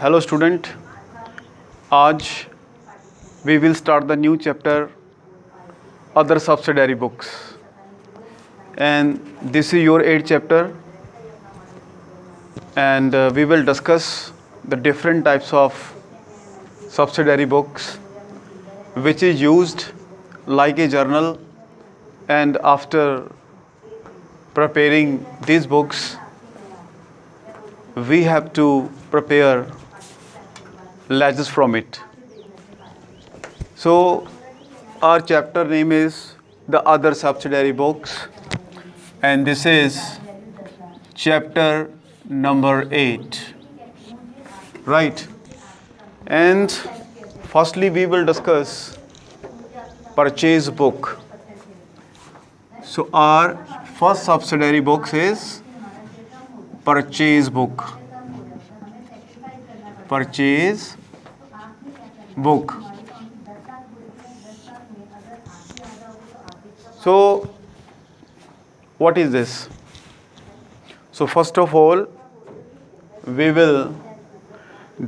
Hello student, आज we will start the new chapter other subsidiary books and this is your 8th chapter and we will discuss the different types of subsidiary books which is used like a journal, and after preparing these books we have to prepare ledgers from it. So our chapter name is the other subsidiary books and this is chapter number 8, right? And firstly we will discuss purchase book. So our first subsidiary book is purchase book. Purchase book. So what is this? So first of all we will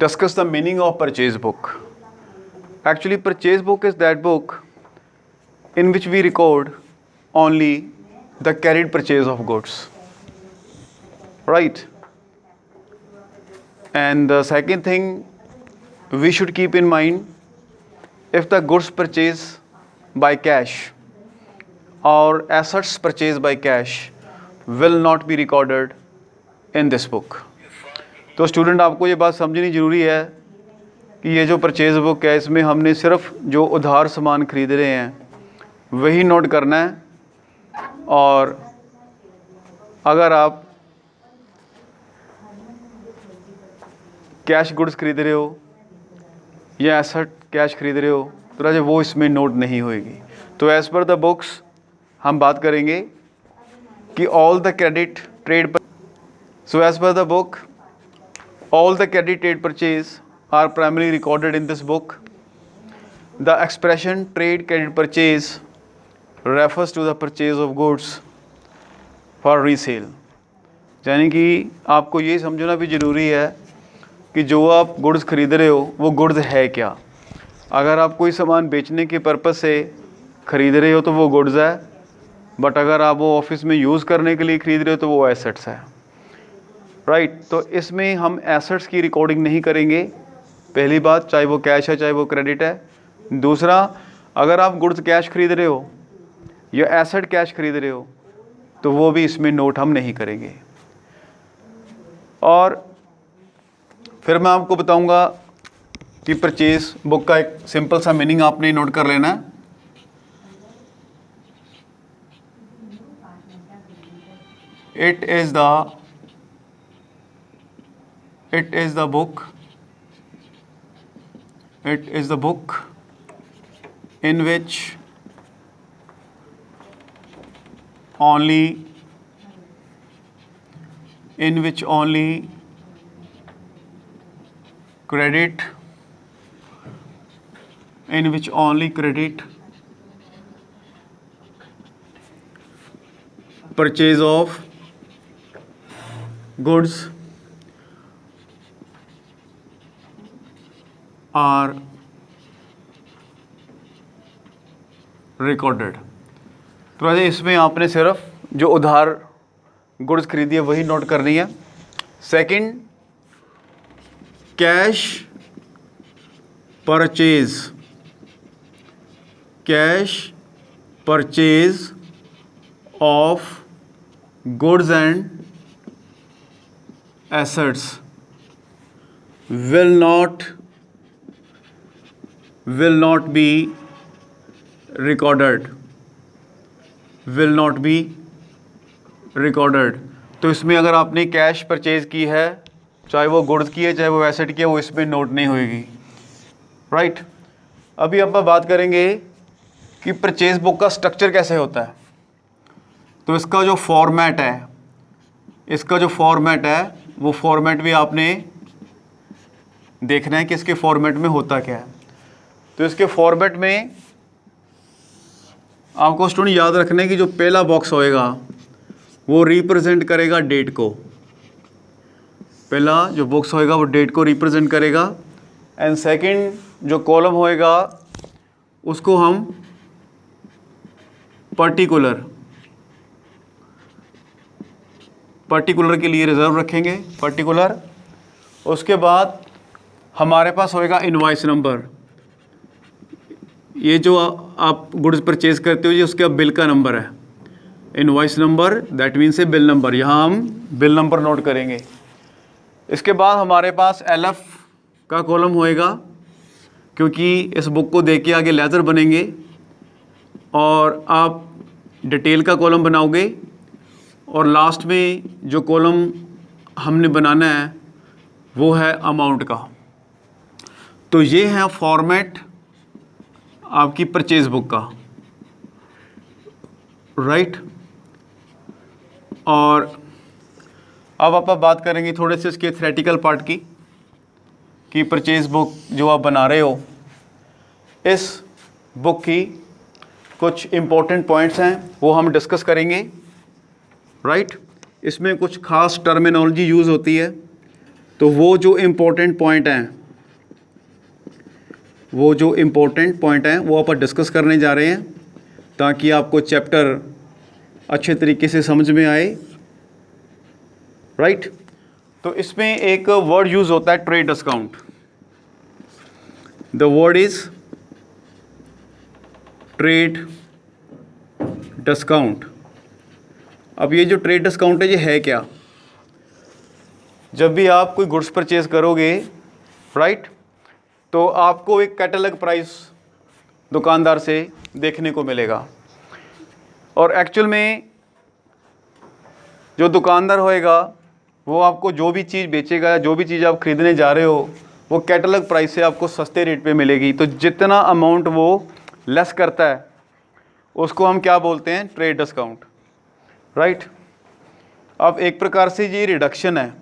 discuss the meaning of purchase book. Actually purchase book is that book in which we record only the carried purchase of goods, right? And the second thing we should keep in mind, if the goods purchased by cash or assets purchased by cash will not be recorded in this book. तो student आपको ये बात समझनी ज़रूरी है कि ये जो परचेज बुक है इसमें हमने सिर्फ जो उधार सामान खरीद रहे हैं वही नोट करना है, और अगर आप कैश गुड्स खरीद रहे हो या एसेट कैश खरीद रहे हो तो राजा वो इसमें नोट नहीं होएगी. तो एज़ पर द बुक्स हम बात करेंगे कि all the credit trade, so as per the book all the credit trade purchase are primarily recorded in this book. The expression trade credit purchase refers to the purchase of goods for resale. यानी कि आपको ये समझना भी ज़रूरी है कि जो आप गुड्स खरीद रहे हो वो गुड्स है क्या. अगर आप कोई सामान बेचने के पर्पज़ से ख़रीद रहे हो तो वो गुड्स है, बट अगर आप वो ऑफिस में यूज़ करने के लिए ख़रीद रहे हो तो वो एसेट्स है, राइट. तो इसमें हम एसेट्स की रिकॉर्डिंग नहीं करेंगे, पहली बात, चाहे वो कैश है चाहे वो क्रेडिट है. दूसरा, अगर आप गुड्स कैश खरीद रहे हो या एसेट कैश खरीद रहे हो तो वो भी इसमें नोट हम नहीं करेंगे. और फिर मैं आपको बताऊंगा कि परचेज बुक का एक सिंपल सा मीनिंग आपने नोट कर लेना है. It is the book in which only credit purchase of goods are recorded. तो राजा इसमें आपने सिर्फ जो उधार गुड्स खरीदी है वही नोट करनी है. Second, cash purchase of goods and assets will not be recorded. तो इसमें अगर आपने कैश परचेज की है, चाहे वो गुड्स की है चाहे वो एसेट की है, वो इसमें नोट नहीं होएगी, राइट. अभी अब हम बात करेंगे कि परचेज बुक का स्ट्रक्चर कैसे होता है. तो इसका जो फॉर्मेट है वो फॉर्मेट भी आपने देखना है कि इसके फॉर्मेट में होता क्या है. तो इसके फॉर्मेट में आपको स्टूडेंट याद रखना है कि जो पहला बॉक्स होएगा वो रिप्रेजेंट करेगा डेट को. पहला जो बॉक्स होएगा वो डेट को रिप्रेजेंट करेगा, एंड सेकंड जो कॉलम होएगा उसको हम पर्टिकुलर के लिए रिजर्व रखेंगे, पर्टिकुलर। उसके बाद हमारे पास होएगा इनवॉइस नंबर, ये जो आप गुड्स परचेज करते हो ये उसका बिल का नंबर है। Invoice number that means A bill number, यहाँ हम बिल नंबर नोट करेंगे। इसके बाद हमारे पास LF का कॉलम होएगा, क्योंकि इस बुक को देख के आगे लेजर बनेंगे और आप डिटेल का कॉलम बनाओगे, और लास्ट में जो कॉलम हमने बनाना है वो है अमाउंट का। तो ये है फॉर्मेट आपकी परचेज बुक का, राइट। और अब आप बात करेंगे थोड़े से इसके थ्योरेटिकल पार्ट की, कि परचेज बुक जो आप बना रहे हो, इस बुक की कुछ इम्पोर्टेंट पॉइंट्स हैं वो हम डिस्कस करेंगे, राइट। इसमें कुछ खास टर्मिनोलॉजी यूज़ होती है, तो वो जो इम्पोर्टेंट पॉइंट हैं वो आप डिस्कस करने जा रहे हैं, ताकि आपको चैप्टर अच्छे तरीके से समझ में आए, राइट। तो इसमें एक वर्ड यूज़ होता है trade discount. The word is trade discount. अब ये जो ट्रेड डिस्काउंट है ये है क्या? जब भी आप कोई गुड्स परचेज करोगे, राइट, तो आपको एक कैटलॉग प्राइस दुकानदार से देखने को मिलेगा, और एक्चुअल में जो दुकानदार होएगा वो आपको जो भी चीज़ बेचेगा, जो भी चीज़ आप ख़रीदने जा रहे हो, वो कैटलॉग प्राइस से आपको सस्ते रेट पे मिलेगी। तो जितना अमाउंट वो लेस करता है उसको हम क्या बोलते हैं? Trade discount, right. अब एक प्रकार से ये रिडक्शन है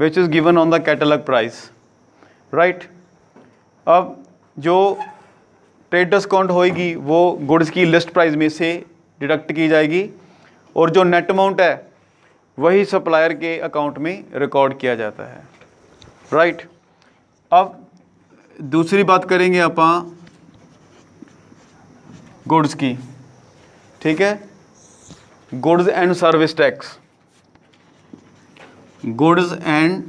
which is given on the catalogue price, right. अब जो ट्रेड डिस्काउंट होएगी वो गुड्स की लिस्ट प्राइस में से डिडक्ट की जाएगी, और जो नेट अमाउंट है वही सप्लायर के अकाउंट में रिकॉर्ड किया जाता है, राइट। अब दूसरी बात करेंगे अपन गुड्स की, ठीक है। Goods and service tax, goods and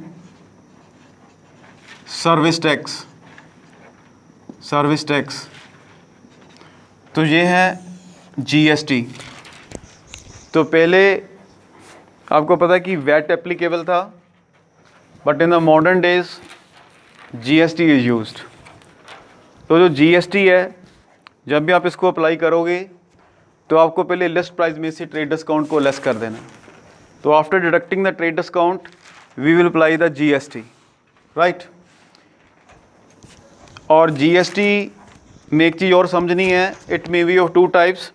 service tax, service tax, तो ये है GST। तो पहले आपको पता है कि वैट एप्लीकेबल था, but in the modern days GST is used. तो जो GST है, जब भी आप इसको अप्लाई करोगे तो आपको पहले लिस्ट प्राइस में से ट्रेड डिस्काउंट को लेस कर देना। तो after deducting the trade discount we will apply the GST, right. और GST में एक चीज़ और समझनी है, it may be of 2 types,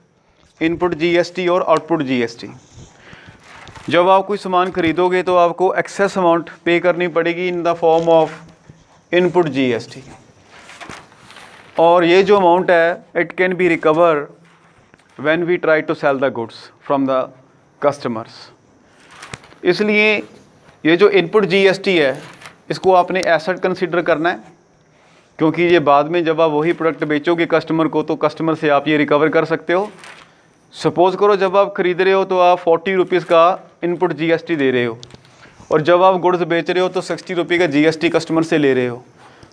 input GST और आउटपुट GST। जब आप कोई सामान खरीदोगे तो आपको एक्सेस अमाउंट पे करनी पड़ेगी in the form of input GST, और ये जो अमाउंट है it can be recover when we try to sell the goods from the customers. इसलिए ये जो इनपुट GST है इसको आपने एसेट कंसीडर करना है, क्योंकि ये बाद में जब आप वही प्रोडक्ट बेचोगे कस्टमर को तो कस्टमर से आप ये रिकवर कर सकते हो। सपोज़ करो जब आप ख़रीद रहे हो तो आप 40 रुपीज़ का इनपुट GST दे रहे हो, और जब आप गुड्स बेच रहे हो तो 60 रुपये का GST कस्टमर से ले रहे हो।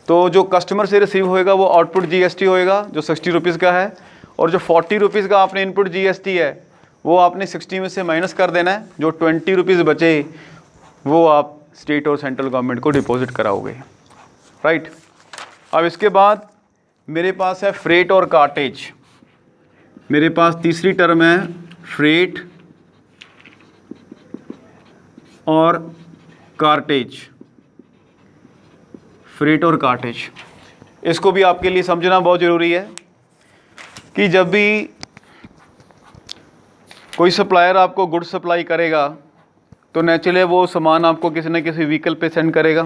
तो जो कस्टमर से रिसीव होएगा वो आउटपुट GST होएगा जो 60 रुपीज़ का है, और जो 40 रुपीज़ का आपने इनपुट GST है वो आपने 60 में से माइनस कर देना है। जो 20 रुपीज़ बचे वो आप स्टेट और सेंट्रल गवर्नमेंट को डिपॉजिट कराओगे, राइट। अब इसके बाद मेरे पास है फ्रेट और कार्टेज। मेरे पास तीसरी टर्म है फ्रेट और कार्टेज, फ्रेट और कार्टेज। इसको भी आपके लिए समझना बहुत ज़रूरी है कि जब भी कोई सप्लायर आपको गुड सप्लाई करेगा तो नेचुरली वो सामान आपको किसी न किसी व्हीकल पे सेंड करेगा,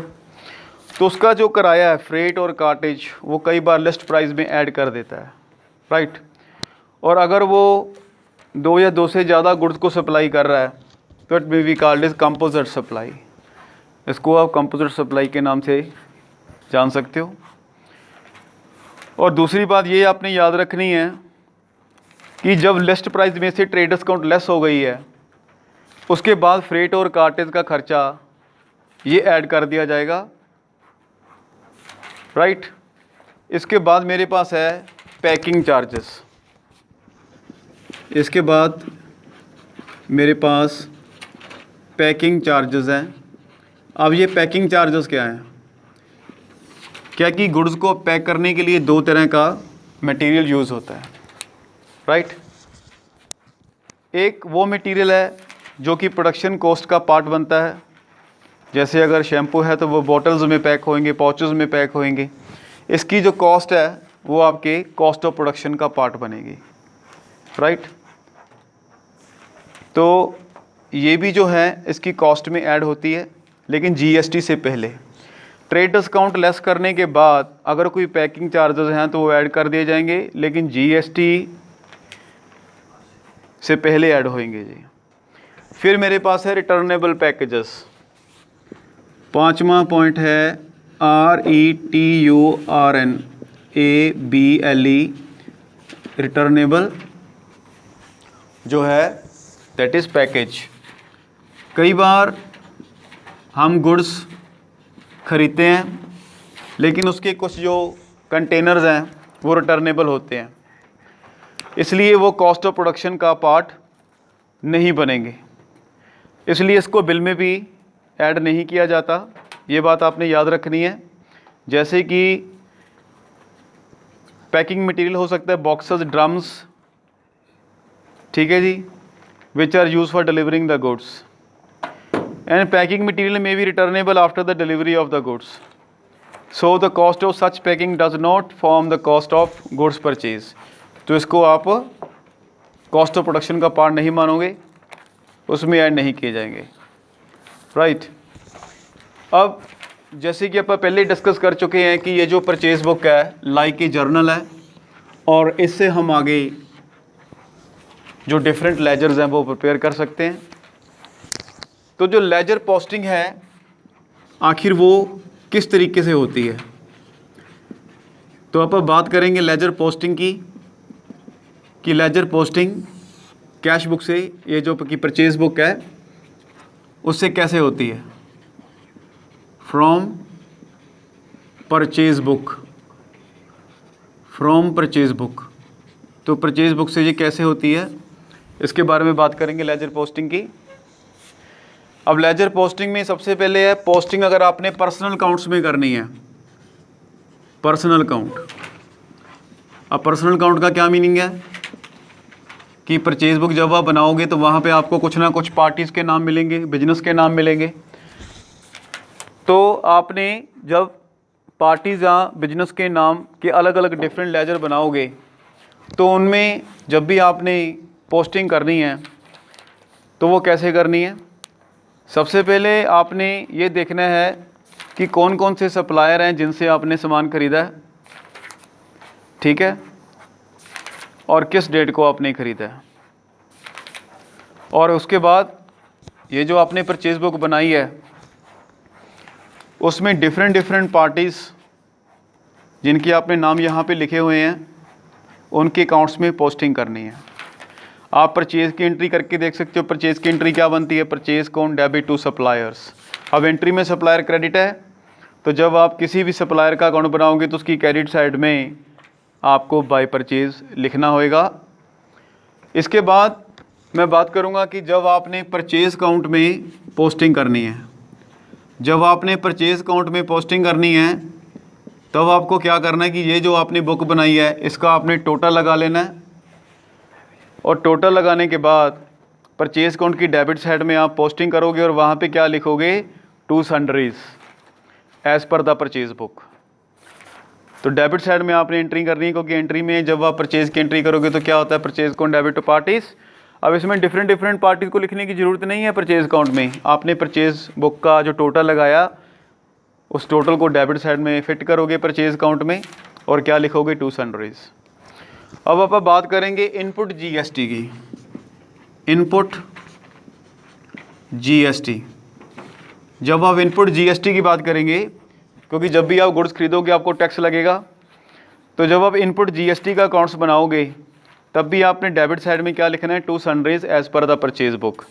तो उसका जो किराया है फ्रेट और कार्टेज वो कई बार लिस्ट प्राइस में ऐड कर देता है, राइट। और अगर वो 2 या 2 से ज़्यादा गुड्स को सप्लाई कर रहा है तो it may be called is composite supply. इसको आप कंपोजिट सप्लाई के नाम से जान सकते हो। और दूसरी बात ये आपने याद रखनी है कि जब लिस्ट प्राइस में से ट्रेड डिस्काउंट लेस हो गई है, उसके बाद फ्रेट और कार्टेज का खर्चा ये ऐड कर दिया जाएगा, राइट। इसके बाद मेरे पास है पैकिंग चार्जेस। इसके बाद मेरे पास पैकिंग चार्जेस हैं। अब ये पैकिंग चार्जेस क्या हैं? क्या कि गुड्स को पैक करने के लिए दो तरह का मटेरियल यूज़ होता है, राइट। एक वो मटेरियल है जो कि प्रोडक्शन कॉस्ट का पार्ट बनता है, जैसे अगर शैम्पू है तो वो बॉटल्स में पैक होंगे, पाउचेस में पैक होंगे। इसकी जो कॉस्ट है वो आपके कॉस्ट ऑफ प्रोडक्शन का पार्ट बनेगी, राइट। तो ये भी जो है इसकी कॉस्ट में ऐड होती है, लेकिन जीएसटी से पहले। ट्रेड डिस्काउंट लेस करने के बाद अगर कोई पैकिंग चार्जेस हैं तो वो ऐड कर दिए जाएंगे, लेकिन जीएसटी से पहले ऐड होंगे जी। फिर मेरे पास है रिटर्नेबल पैकेजेस। पांचवा पॉइंट है RETURNABLE, रिटर्नेबल जो है दैट इज़ पैकेज। कई बार हम गुड्स खरीदते हैं लेकिन उसके कुछ जो कंटेनर्स हैं वो रिटर्नेबल होते हैं, इसलिए वो कॉस्ट ऑफ प्रोडक्शन का पार्ट नहीं बनेंगे, इसलिए इसको बिल में भी ऐड नहीं किया जाता। ये बात आपने याद रखनी है। जैसे कि पैकिंग मटेरियल हो सकता है बॉक्सेस, ड्रम्स, ठीक है जी, which are use for delivering the goods, and packing material may be returnable after the delivery of the goods, so the cost of such packing does not form the cost of goods purchase। तो इसको आप cost of production का part नहीं मानोगे, उसमें add नहीं किए जाएंगे, राइट। अब जैसे कि अपन पहले डिस्कस कर चुके हैं कि ये जो परचेज बुक है लाइक ए जर्नल है, और इससे हम आगे जो डिफरेंट लेजर्स हैं वो प्रिपेयर कर सकते हैं। तो जो लेजर पोस्टिंग है आखिर वो किस तरीके से होती है, तो अपन बात करेंगे लेजर पोस्टिंग की, कि लेजर पोस्टिंग कैश बुक से, ये जो कि परचेज बुक है उससे कैसे होती है। From purchase book, from purchase book, तो परचेज बुक से ये कैसे होती है, इसके बारे में बात करेंगे लेजर पोस्टिंग की। अब लेजर पोस्टिंग में सबसे पहले है पोस्टिंग अगर आपने पर्सनल अकाउंट्स में करनी है, पर्सनल अकाउंट। अब पर्सनल अकाउंट का क्या मीनिंग है कि परचेज बुक जब आप बनाओगे तो वहाँ पे आपको कुछ ना कुछ पार्टीज़ के नाम मिलेंगे, बिजनेस के नाम मिलेंगे। तो आपने जब पार्टीज़ या बिजनेस के नाम के अलग अलग डिफरेंट लेजर बनाओगे तो उनमें जब भी आपने पोस्टिंग करनी है तो वो कैसे करनी है। सबसे पहले आपने ये देखना है कि कौन कौन से सप्लायर हैं जिनसे आपने सामान ख़रीदा है, ठीक है, और किस डेट को आपने ख़रीदा है। और उसके बाद ये जो आपने परचेज बुक बनाई है उसमें डिफरेंट पार्टीज़ जिनकी आपने नाम यहाँ पे लिखे हुए हैं उनके अकाउंट्स में पोस्टिंग करनी है। आप परचेज़ की एंट्री करके देख सकते हो परचेज़ की एंट्री क्या बनती है, परचेज़ कौन डेबिट टू सप्लायर्स। अब एंट्री में सप्लायर क्रेडिट है, तो जब आप किसी भी सप्लायर का अकाउंट बनाओगे तो उसकी क्रेडिट साइड में आपको बाय परचेज़ लिखना होगा। इसके बाद मैं बात करूंगा कि जब आपने परचेज़ अकाउंट में पोस्टिंग करनी है, जब आपने परचेज़ अकाउंट में पोस्टिंग करनी है तब आपको क्या करना है कि ये जो आपने बुक बनाई है इसका आपने टोटल लगा लेना है, और टोटल लगाने के बाद परचेज़ अकाउंट की डेबिट साइड में आप पोस्टिंग करोगे और वहाँ पे क्या लिखोगे, to sundries as per the purchase book. तो डेबिट साइड में आपने एंट्री करनी है, क्योंकि एंट्री में जब आप परचेज़ की एंट्री करोगे तो क्या होता है, purchase account debit to parties. अब इसमें डिफरेंट पार्टीज़ को लिखने की ज़रूरत नहीं है परचेज़ अकाउंट में। आपने परचेज़ बुक का जो टोटल लगाया उस टोटल को डेबिट साइड में फिट करोगे परचेज़ अकाउंट में, और क्या लिखोगे, टू सन्ड्रीज। अब आप बात करेंगे इनपुट जीएसटी की। इनपुट जीएसटी, जब आप इनपुट जीएसटी की बात करेंगे, क्योंकि जब भी आप गुड्स खरीदोगे आपको टैक्स लगेगा, तो जब आप इनपुट जीएसटी का अकाउंट्स बनाओगे तब भी आपने डेबिट साइड में क्या लिखना है, to sundries as per the purchase book.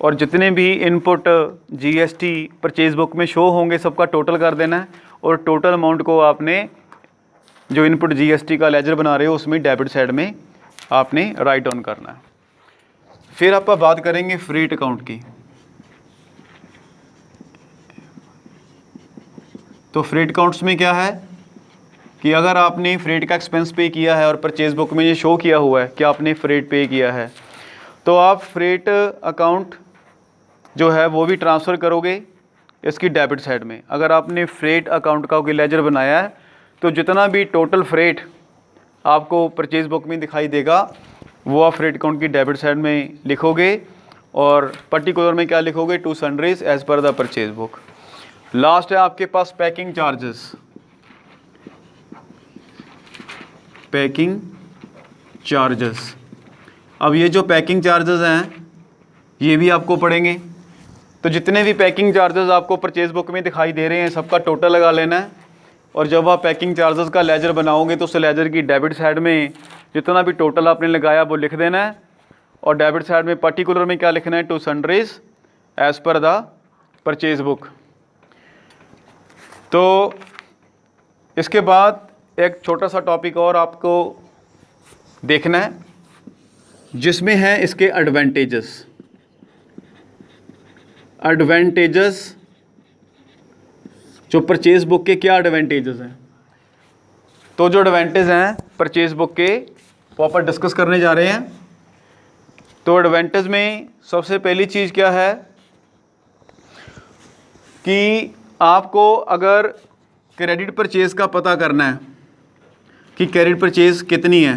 और जितने भी इनपुट जीएसटी परचेज बुक में शो होंगे सबका टोटल कर देना है, और टोटल अमाउंट को आपने जो इनपुट जीएसटी का लेजर बना रहे हो उसमें डेबिट साइड में आपने राइट ऑन करना है। फिर आप बात करेंगे फ्रेट अकाउंट की। तो फ्रेट अकाउंट्स में क्या है कि अगर आपने फ्रेट का एक्सपेंस पे किया है और परचेज बुक में ये शो किया हुआ है कि आपने फ्रेट पे किया है, तो आप फ्रेट अकाउंट जो है वो भी ट्रांसफ़र करोगे इसकी डेबिट साइड में। अगर आपने फ्रेट अकाउंट का कोई लेजर बनाया है तो जितना भी टोटल फ्रेट आपको परचेज बुक में दिखाई देगा वो आप फ्रेट अकाउंट की डेबिट साइड में लिखोगे, और पर्टिकुलर में क्या लिखोगे, to sundries as per the purchase book. Last है आपके पास पैकिंग चार्जेस। पैकिंग चार्जेस, अब ये जो पैकिंग चार्जेस हैं ये भी आपको पढ़ेंगे। तो जितने भी पैकिंग चार्जेस आपको परचेज बुक में दिखाई दे रहे हैं सबका टोटल लगा लेना है, और जब आप पैकिंग चार्जेस का लेजर बनाओगे तो उस लेजर की डेबिट साइड में जितना भी टोटल आपने लगाया वो लिख देना है, और डेबिट साइड में पर्टिकुलर में क्या लिखना है, to sundries as per the purchase book. तो इसके बाद एक छोटा सा टॉपिक और आपको देखना है जिसमें है इसके एडवांटेजेस। एडवांटेजेस, जो परचेज बुक के क्या एडवांटेजेस हैं, तो जो एडवांटेज हैं परचेज बुक के वो अपन डिस्कस करने जा रहे हैं। तो एडवांटेज में सबसे पहली चीज़ क्या है कि आपको अगर क्रेडिट परचेज का पता करना है कि क्रेडिट परचेज कितनी है,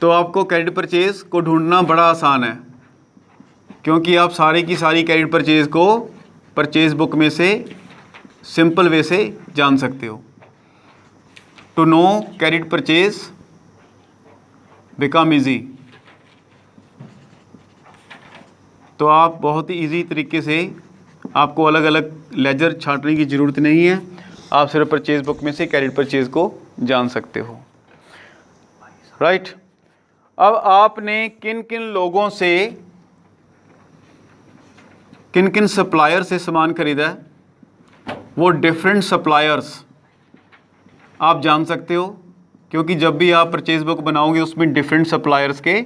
तो आपको क्रेडिट परचेज को ढूंढना बड़ा आसान है, क्योंकि आप सारी की सारी क्रेडिट परचेज को परचेज बुक में से सिंपल वे से जान सकते हो। To know credit purchase become easy. तो आप बहुत ही ईजी तरीके से, आपको अलग अलग लेजर छांटने की ज़रूरत नहीं है, आप सिर्फ परचेज बुक में से क्रेडिट परचेज को जान सकते हो, राइट। अब आपने किन किन लोगों से, किन किन सप्लायर से सामान खरीदा है, वो डिफरेंट सप्लायर्स आप जान सकते हो, क्योंकि जब भी आप परचेज बुक बनाओगे उसमें डिफरेंट सप्लायर्स के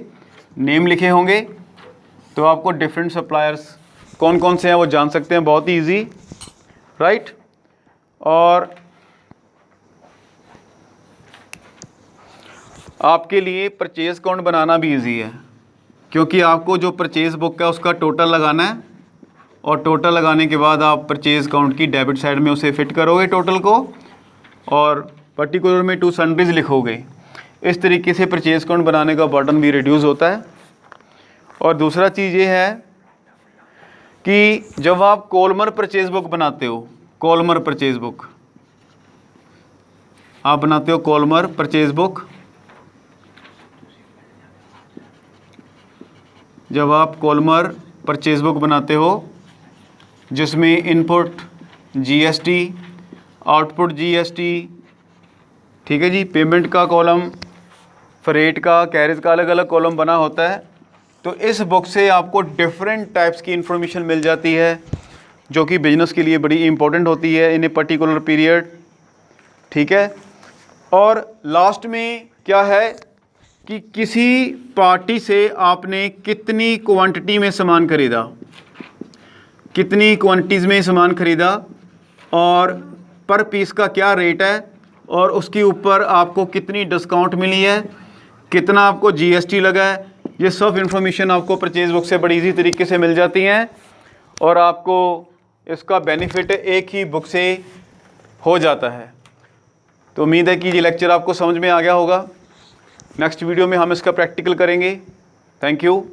नेम लिखे होंगे, तो आपको डिफरेंट सप्लायर्स कौन कौन से हैं वो जान सकते हैं, बहुत ही ईजी, राइट। और आपके लिए परचेज अकाउंट बनाना भी ईजी है, क्योंकि आपको जो परचेज बुक है उसका टोटल लगाना है, और टोटल लगाने के बाद आप परचेज अकाउंट की डेबिट साइड में उसे फिट करोगे टोटल को, और पर्टिकुलर में टू सनराइज लिखोगे। इस तरीके से परचेज अकाउंट बनाने का बर्डन भी रिड्यूस होता है। और दूसरा चीज़ ये है कि जब आप कोलमर परचेज बुक बनाते हो, कोलमर परचेज बुक आप बनाते हो, कोलमर परचेज बुक, जब आप कोलमर परचेज बुक बनाते हो जिसमें इनपुट जीएसटी, आउटपुट जीएसटी, ठीक है जी, पेमेंट का कॉलम, फ्रेट का, कैरेज का अलग अलग कॉलम बना होता है, तो इस बुक से आपको डिफरेंट टाइप्स की इंफॉर्मेशन मिल जाती है जो कि बिजनेस के लिए बड़ी इंपॉर्टेंट होती है इन ए पर्टिकुलर पीरियड, ठीक है। और लास्ट में क्या है कि किसी पार्टी से आपने कितनी क्वांटिटी में सामान खरीदा, कितनी क्वांटिटीज़ में सामान खरीदा, और पर पीस का क्या रेट है, और उसके ऊपर आपको कितनी डिस्काउंट मिली है, कितना आपको जीएसटी लगा है, ये सब इंफॉर्मेशन आपको परचेज बुक से बड़ी इजी तरीके से मिल जाती हैं, और आपको इसका बेनिफिट एक ही बुक से हो जाता है। तो उम्मीद है कि ये लेक्चर आपको समझ में आ गया होगा। नेक्स्ट वीडियो में हम इसका प्रैक्टिकल करेंगे। Thank you.